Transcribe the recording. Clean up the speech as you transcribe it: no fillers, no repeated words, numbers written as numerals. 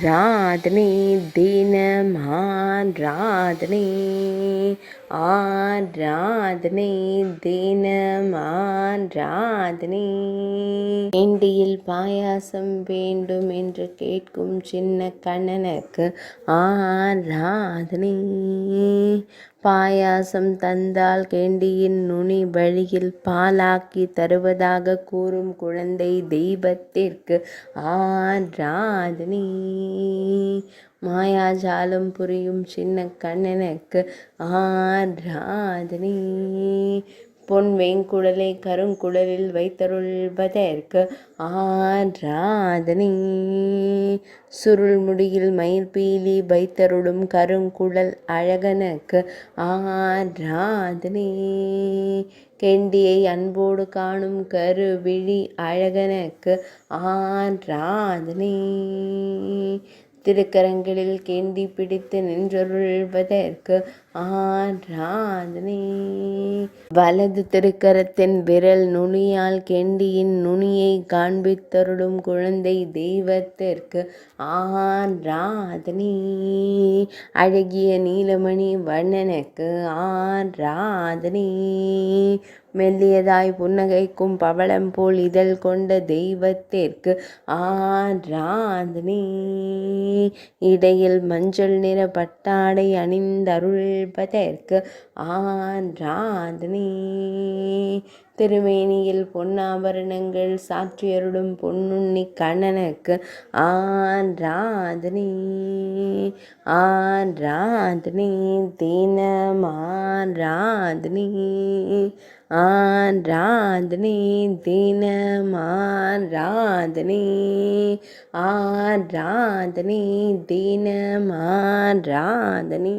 ஆராதனை தினம் ஆராதனை ஆராதனை தினம் ஆராதனை. ஏண்டியில் பாயாசம் வேண்டும் என்று கேட்கும் சின்ன கண்ணனுக்கு ஆராதனை. பாயாசம் தந்தால் கேண்டியின் நுனி வழியில் பாலாக்கி தருவதாக கூறும் குழந்தை தெய்வத்திற்கு ஆராதனை. மாயாஜாலம் புரியும் சின்ன கண்ணனுக்கு ஆராதனை. பொன் வேங்குடலை கருங்குடலில் வைத்தருள்வதற்கு ஆராதனை. சுருள் முடியில் மயிர்பீலி வைத்தருளும் கருங்குழல் அழகனுக்கு ஆராதனை. கெண்டியை அன்போடு காணும் கருவிழி அழகனுக்கு ஆராதனை. திருக்கரங்களில் கேண்டி பிடித்து நின்றருள்வதற்கு ஆராதனை. வலது திருக்கரத்தின் விரல் நுனியால் கெண்டியின் நுனியை காண்பித்தருளும் குழந்தை தெய்வத்திற்கு ஆராதனை. அழகிய நீலமணி வண்ணனுக்கு ஆராதனை. மெல்லியதாய் புன்னகைக்கும் பவளம் போல் இதழ் கொண்ட தெய்வத்திற்கு ஆராதனை. இடையில் மஞ்சள் நிற பட்டாடை அணிந்தருள்வதற்கு ஆராதனை. திருமேனியில் பொன்னாபரணங்கள் சாற்றியருடும் பொன்னுண்ணி கண்ணனுக்கு ஆராதனை. ஆராதனை தினம் ஆராதனை. ஆராதனை தினம் ஆராதனை. ஆராதனை தினம் ஆராதனை.